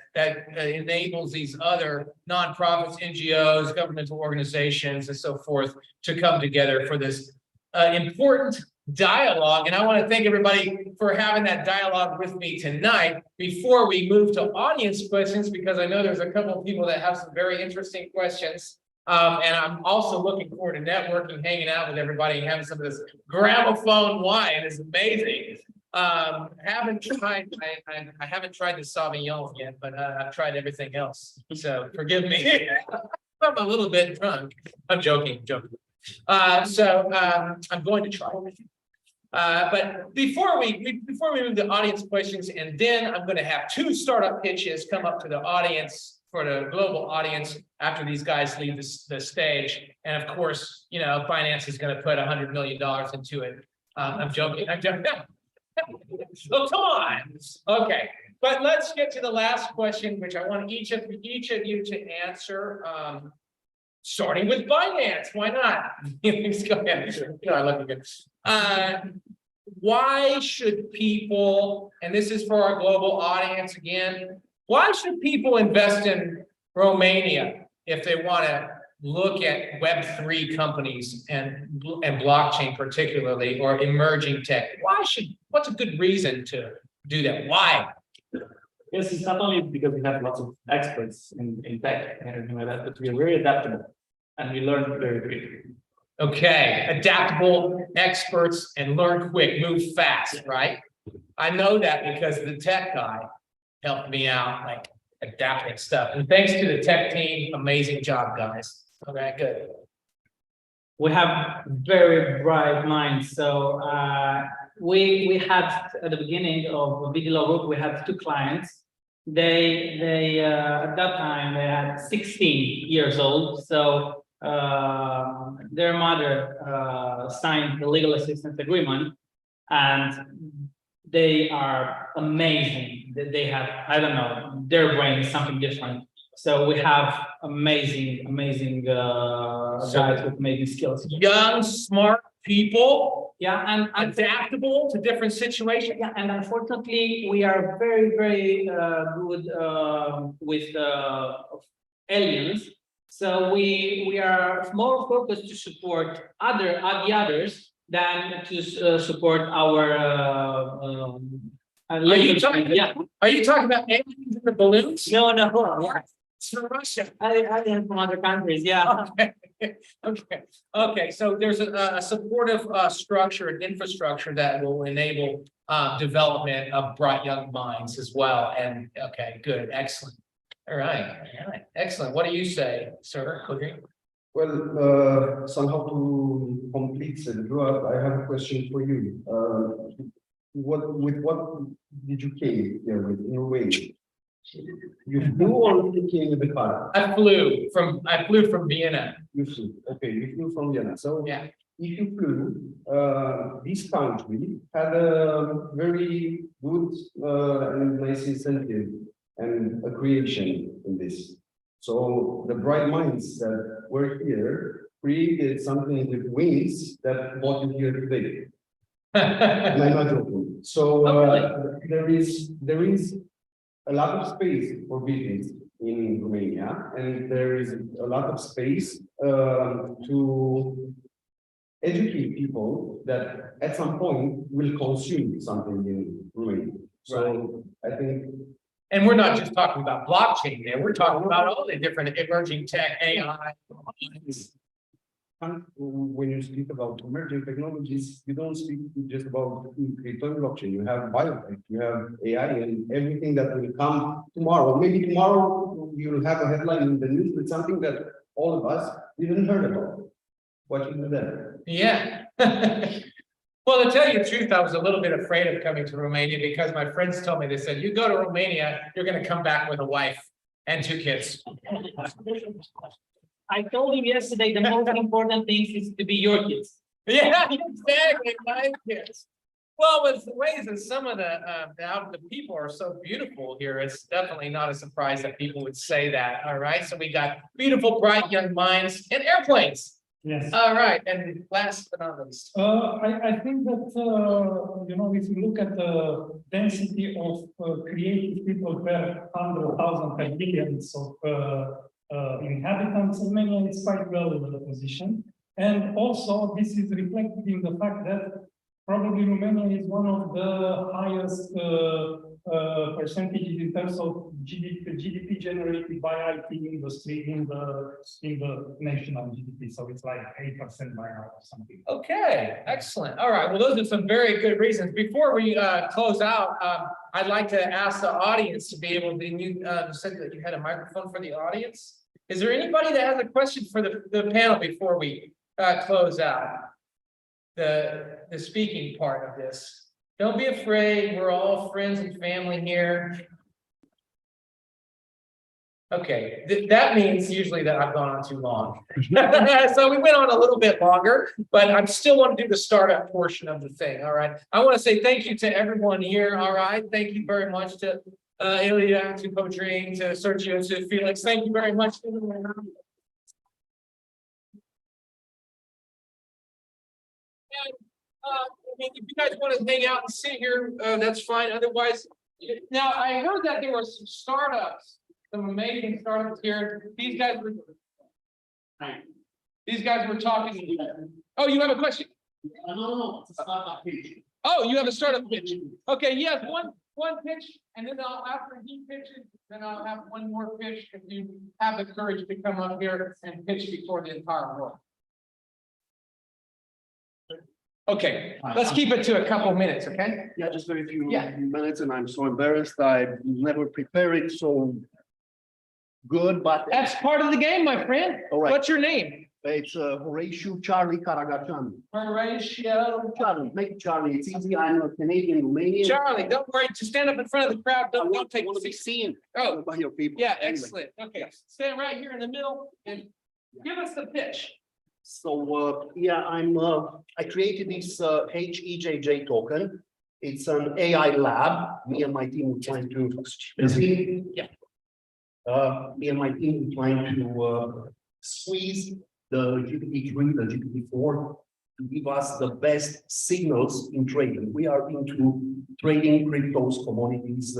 enables these other nonprofits, NGOs, governmental organizations, and so forth to come together for this important dialogue. And I want to thank everybody for having that dialogue with me tonight. Before we move to audience questions, because I know there's a couple of people that have some very interesting questions. And I'm also looking forward to networking, hanging out with everybody, and having some of this Gramofon wine is amazing. I haven't tried the Sauvignon yet, but I've tried everything else. So forgive me. I'm a little bit drunk. I'm joking. I'm going to try. But before we move to audience questions, and then I'm going to have two startup pitches come up to the audience for the global audience after these guys leave the stage. And of course, Binance is going to put $100 million into it. I'm joking. So come on. Okay. But let's get to the last question, which I want each of you to answer. Starting with Binance, why not? Go ahead. I love you guys. Why should people, and this is for our global audience again, why should people invest in Romania if they want to look at Web3 companies and blockchain particularly, or emerging tech? What's a good reason to do that? Why? Yes, it's not only because we have lots of experts in tech and everything like that, but we are very adaptable and we learn very quickly. Okay, adaptable experts and learn quick, move fast, right? I know that because the tech guy helped me out, like adapting stuff. And thanks to the tech team, amazing job, guys. Okay, good. we have very bright minds. So we had at the beginning of Vigilo Group, we had 2 clients. They at that time they had 16 years old. So their mother signed the legal assistance agreement, and they are amazing. They have, I don't know, their brain is something different. So we have amazing guys with amazing skills. Young, smart people. Yeah, and adaptable to different situations. Yeah, and unfortunately, we are very good with aliens. So we are more focused to support the others than to support our. Are you talking about aliens in the balloons? No. It's from Russia. I am from other countries. Yeah. Okay. So there's a supportive structure and infrastructure that will enable development of bright young minds as well. And okay, good, excellent. All right, excellent. What do you say, sir? Codrin? Well, somehow to complete Sergiu, I have a question for you. What did you came here with in Romania? You flew or you came with the car? I flew from Vienna. You flew. Okay, you flew from Vienna. So yeah, if you flew, this country had a very good and nice incentive and a creation in this. So the bright minds that were here created something with wings that brought you here today. And I'm not joking. So there is a lot of space for business in Romania, and there is a lot of space to educate people that at some point will consume something in Romania. So I think. And we're not just talking about blockchain there, we're talking about all the different emerging tech, AI. When you speak about emerging technologies, you don't speak just about crypto and blockchain. You have biotech, you have AI, and everything that will come tomorrow. Maybe tomorrow you'll have a headline in the news with something that all of us didn't heard about. What you do then? Yeah. Well, to tell you the truth, I was a little bit afraid of coming to Romania because my friends told me, they said, you go to Romania, you're going to come back with a wife and 2 kids. I told him yesterday the most important thing is to be your kids. Yeah, exactly, my kids. Well, with the ways that some of the people are so beautiful here, it's definitely not a surprise that people would say that. All right, so we got beautiful, bright young minds and airplanes. Yes. All right, and last but not least. I think that, if you look at the density of creative people per 100,000 per millions of inhabitants, Romania is quite well positioned. And also, this is reflected in the fact that probably Romania is one of the highest percentages in terms of GDP generated by IT industry in the national GDP. So it's like 8% by now or something. Okay, excellent. All right. Well, those are some very good reasons. Before we close out, I'd like to ask the audience to be able to. You said that you had a microphone for the audience. Is there anybody that has a question for the panel before we close out the speaking part of this? Don't be afraid. We're all friends and family here. Okay, that means usually that I've gone on too long. So we went on a little bit longer, but I still want to do the startup portion of the thing. All right. I want to say thank you to everyone here. All right. Thank you very much to Ilie, to Codrin, to Sergiu, to Felix. Thank you very much. If you guys want to hang out and sit here, that's fine. Otherwise, now I heard that there were some startups, some amazing startups here. These guys were talking. Oh, you have a question? No, it's not a pitch. Oh, you have a startup pitch. Okay, he has one pitch, and then after he pitches, then I'll have one more pitch if you have the courage to come up here and pitch before the entire world. Okay, let's keep it to a couple minutes, okay? Yeah, just very few Yeah. minutes, and I'm so embarrassed. I've never prepared it so good, but That's part of the game, my friend. All right. What's your name? it's Horatio Charlie Karagachan. Horatio. Charlie, make it Charlie. It's easy. I'm a Canadian Romanian. Charlie, don't worry, just stand up in front of the crowd. I Don't take want the to be seat. seen Oh, by your people. yeah, Anyway. excellent. Okay, stand right here in the middle and give us the pitch. So, I created this HEJJ token. It's an AI lab. Me and my team are trying to. Yeah. Me and my team are trying to squeeze the GPT-3, the GPT-4 to give us the best signals in trading. We are into trading cryptos, commodities,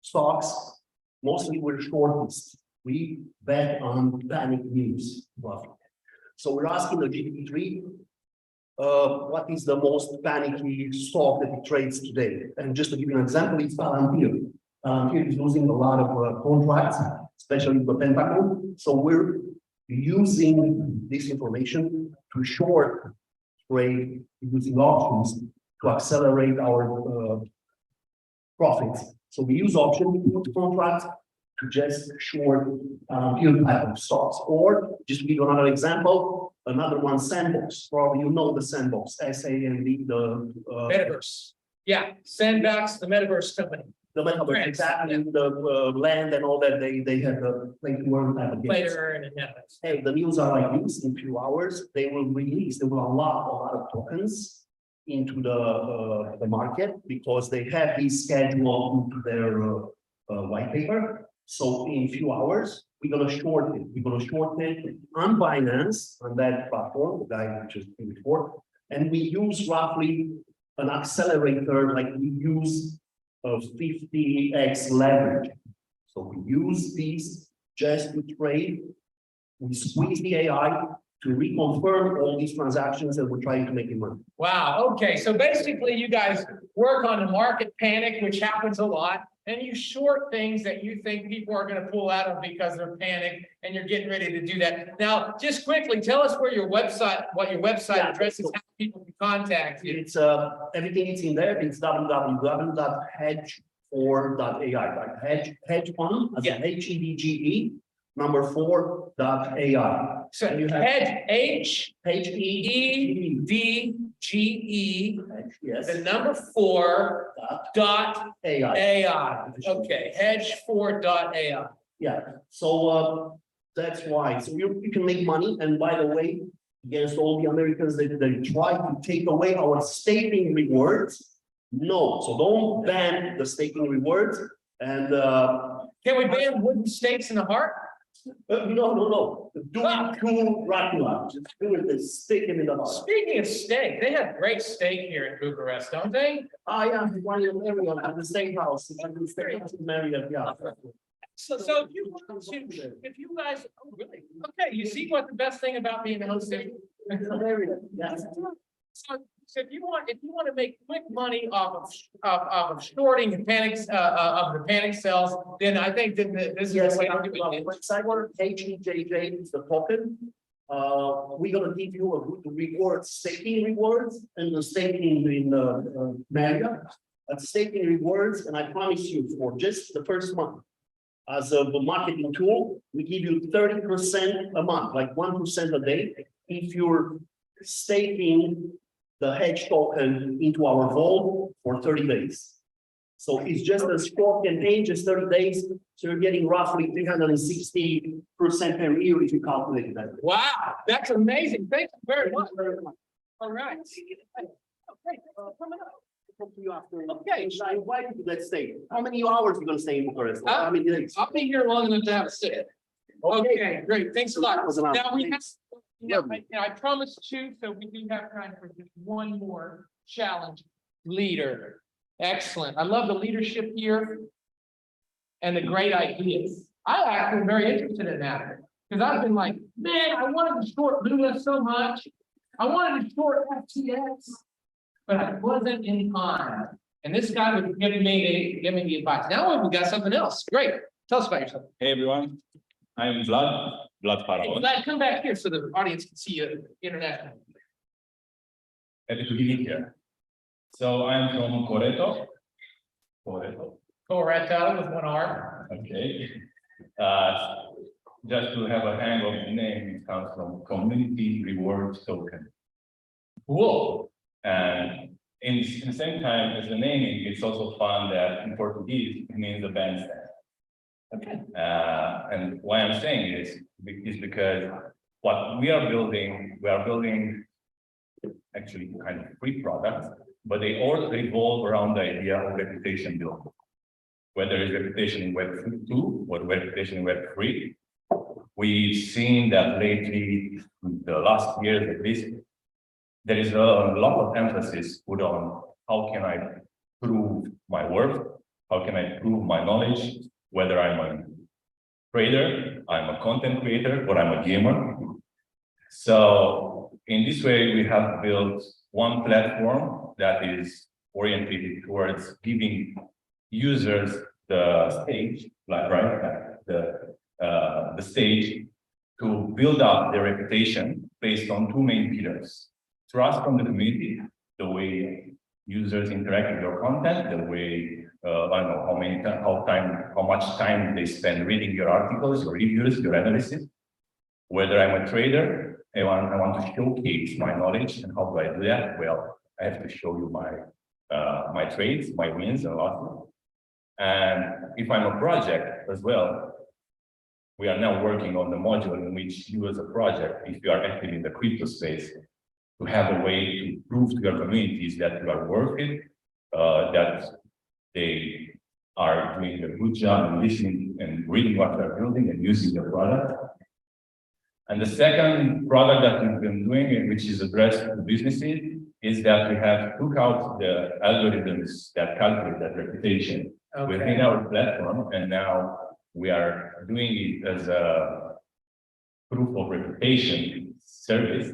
stocks. Mostly we're shortists. We bet on panic news. So we're asking the GPT-3, what is the most panicky stock that it trades today? And just to give you an example, it's Palantir. Palantir is losing a lot of contracts, especially the Pentagon. So we're using this information to short trade using options to accelerate our profits. So we use option contracts to just short type of stocks. Or just to give you another example, another one, Sandbox. Probably you know the Sandbox, SAND, the Metaverse. Yeah, Sandbox, the Metaverse company. the metaverse, Right. exactly, the land and all that. They have the play to earn type of games. Later and yeah. Hey, the news are like this. In a few hours, they will unlock a lot of tokens into the market because they have this schedule into their white paper. So in a few hours, we're gonna short it. We're gonna short it on Binance, on that platform, the guy which is before, and we use roughly an accelerator, like we use 50x leverage. So we use these just to trade. We squeeze the AI to reconfirm all these transactions that we're trying to make in money. Wow, okay, so basically you guys work on the market panic, which happens a lot, and you short things that you think people are gonna pull out of because they're panicked, and you're getting ready to do that. Now, just quickly, tell us where your website, what your website Yeah, address is, how people can contact you. It's everything is in there. It's www.hedge4.ai, right? Hedge fund, as Yeah. HEDGE, number 4.ai. So And you have Hedge, HEDGE. HEDGE, Yes. the number 4.ai. AI. Okay, hedge4.ai. Yeah, so that's why. So you can make money. And by the way, against all the Americans that they try to take away our staking rewards. No, so don't ban the staking rewards. And Can we ban wooden stakes in the heart? no. Do it cool right now. Just do it and stick him in the heart. Speaking of steak, they have great steak here in Bucharest, don't they? Yeah, one in Marriott at the same house. At the same house in Marriott, yeah. So if you want to, if you guys, oh, really? Okay, you see what the best thing about being a host is? Marriott, yes. So if you want to make quick money off of shorting and panics, of the panic sells, then I think that this is Yes, the way I to do it. website where HEJJ is the token. We're gonna give you a good reward, staking rewards, and the staking in Marriott. Staking rewards, and I promise you, for just the first month, as a marketing tool, we give you 30% a month, like 1% a day, if you're staking the hedge token into our vault for 30 days. So it's just a short campaign, just 30 days. So you're getting roughly 360% per year if you calculate that. Wow, that's amazing. Thank you very much. All right. Okay, coming up. Talk to you after. Okay. I invite you to that stay. How many hours are you gonna stay in Bucharest? How many days? I'll be here long enough to have a sit. Okay, great. Thanks a lot. That was an honor. Now we have, Thanks. I promised two, so we do have time for just one more challenge. Leader. Excellent. I love the leadership here and the great ideas. I actually am very interested in that because I've been like, man, I wanted to short Luna so much. I wanted to short FTX, but I wasn't in time. And this guy was giving me the advice. Now we've got something else. Great. Tell us about yourself. Hey everyone, I'm Vlad Hey, Faraon. Vlad, come back here so the audience can see you internationally. Happy to be here. So I'm from Coreto. Coretta with one R. Okay. Just to have a hang of the name, it comes from Community Reward Token. Cool. And in the same time as the naming, it's also fun that in Portuguese it means a bandstand. Okay. And why I'm saying is because what we are building actually kind of free products, but they all revolve around the idea of reputation building. Whether it's reputation in Web 2 or reputation in Web 3, we've seen that lately, the last years at least, there is a lot of emphasis put on how can I prove my worth, how can I prove my knowledge, whether I'm a trader, I'm a content creator, or I'm a gamer. So in this way, we have built one platform that is oriented towards giving users the stage, the stage to build up their reputation based on two main pillars: trust from the community, the way users interact with your content, the way I don't know how much time they spend reading your articles, your reviews, your analysis. Whether I'm a trader, I want to showcase my knowledge, and how do I do that? Well, I have to show you my trades, my wins and losses. And if I'm a project as well, we are now working on the module in which you as a project, if you are active in the crypto space, to have a way to prove to your communities that you are worth it, that they are doing a good job and listening and reading what they're building and using the product. And the second product that we've been doing, which is addressed to businesses, is that we have took out the algorithms that calculate that reputation within our platform, and now we are doing it as a proof of reputation service.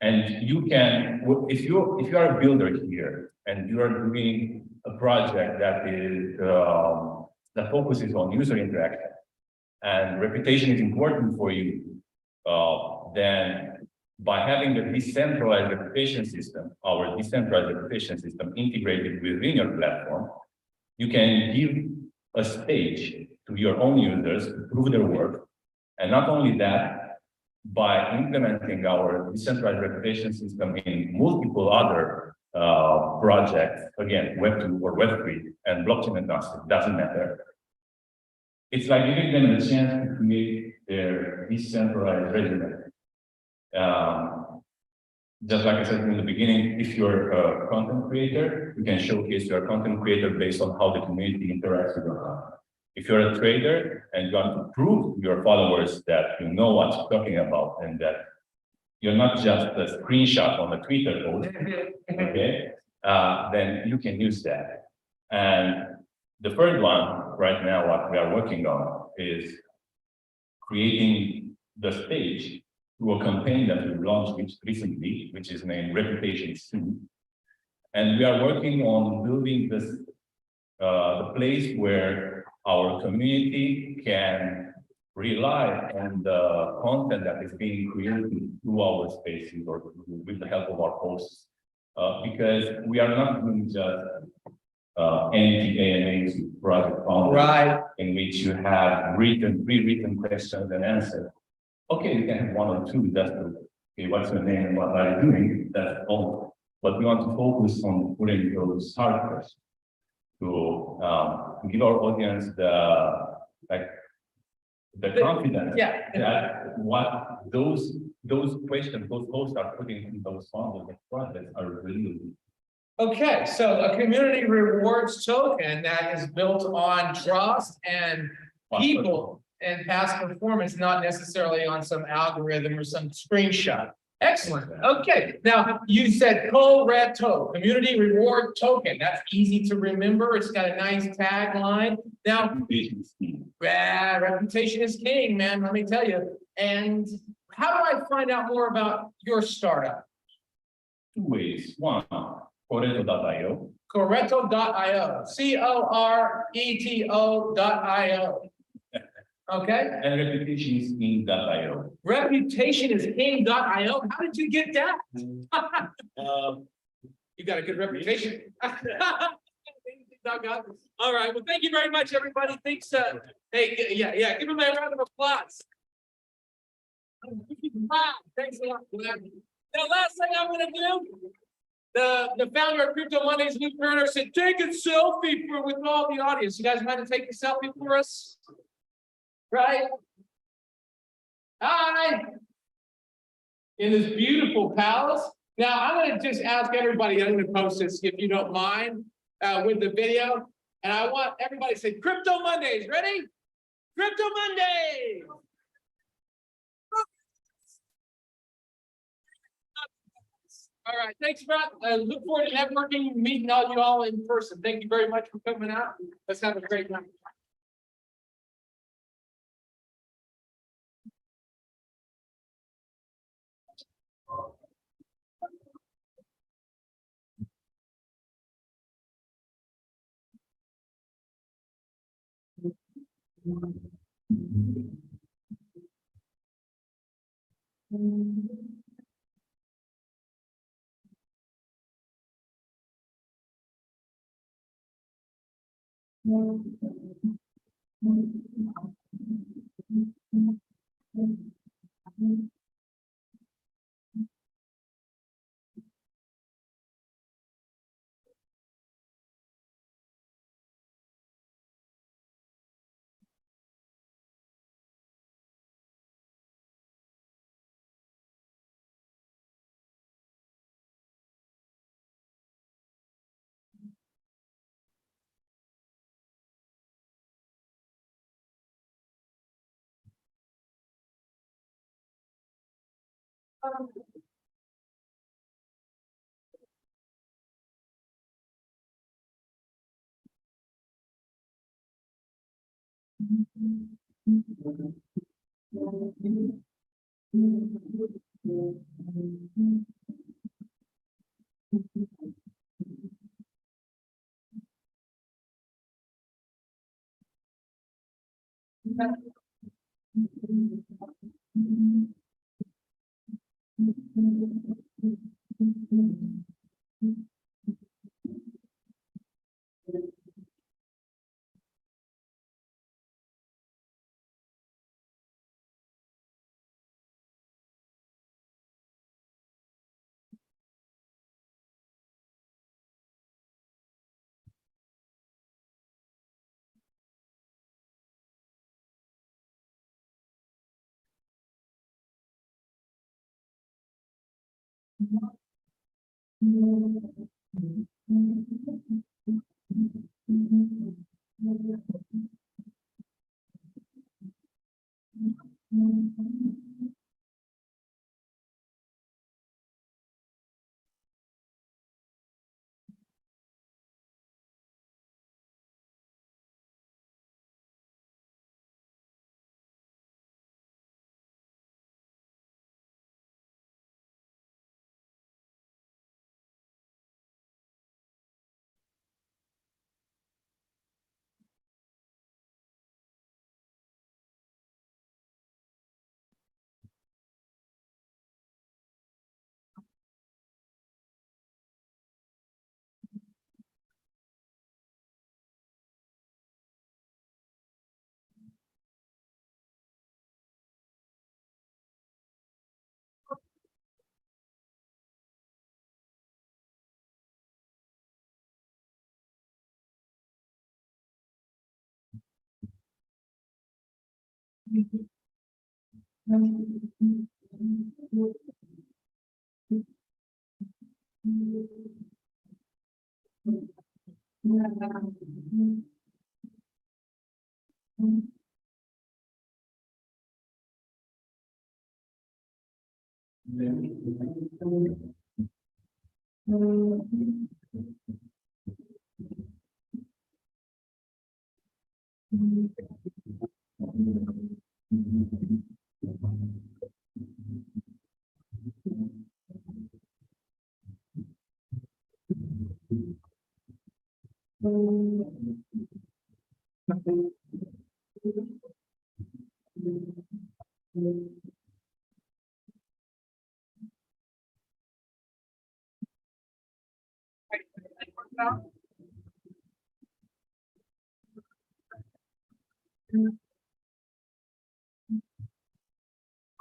And you can, if you are a builder here and you are doing a project that is that focuses on user interaction and reputation is important for you, then by having a decentralized reputation system, our decentralized reputation system integrated within your platform, you can give a stage to your own users to prove their work. And not only that, by implementing our decentralized reputation system in multiple other projects, again, Web 2 or Web 3 and blockchain agnostic, doesn't matter. It's like giving them a chance to create their decentralized resume. Just like I said in the beginning, if you're a content creator, you can showcase your content creator based on how the community interacts with your content. If you're a trader and you want to prove to your followers that you know what you're talking about and that you're not just a screenshot on a Twitter post, okay, then you can use that. And the third one right now, what we are working on is creating the stage through a campaign that we launched recently, which is named Reputation Soon. And we are working on building this, the place where our community can rely on the content that is being created through our spaces or with the help of our posts. Because we are not doing just AMAs project founders, Right. in which you have pre-written questions and answers. Okay, you can have one or two, that's the, okay, what's your name and what are you doing? That's all. But we want to focus on putting those hard questions to give our audience the confidence that what those questions, those posts are putting in those funnels and projects are really. Okay, so a community rewards token that is built on trust and people and past performance, not necessarily on some algorithm or some screenshot. Excellent. Okay, now you said CoReto, community reward token. That's easy to remember. It's got a nice tagline. Now, reputation is king, man. Let me tell you. And how do I find out more about your startup? Two ways. One, Coreto.io. Coreto.io. CORETO.io. Okay. And reputationisking.io. Reputationisking.io. How did you get that? You got a good reputation. All right. Well, thank you very much, everybody. Thanks. Hey, yeah. Give them a round of applause. Thanks a lot. The last thing I'm going to do. The founder of Crypto Mondays, Luke Turner, said, take a selfie with all the audience. You guys mind to take a selfie for us? Right? Hi. In this beautiful palace. Now, I'm going to just ask everybody, I'm going to post this if you don't mind with the video. And I want everybody to say Crypto Mondays. Ready? Crypto Mondays. All right. Thanks, Brett. Look forward to networking, meeting all you all in person. Thank you very much for coming out. Let's have a great night.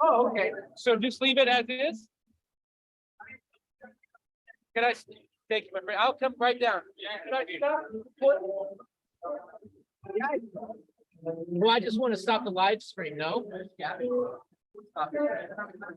Oh, okay, so just leave it as is? Can I take you, my friend? I'll come right down. Can I stop? Well, I just want to stop the live stream, no?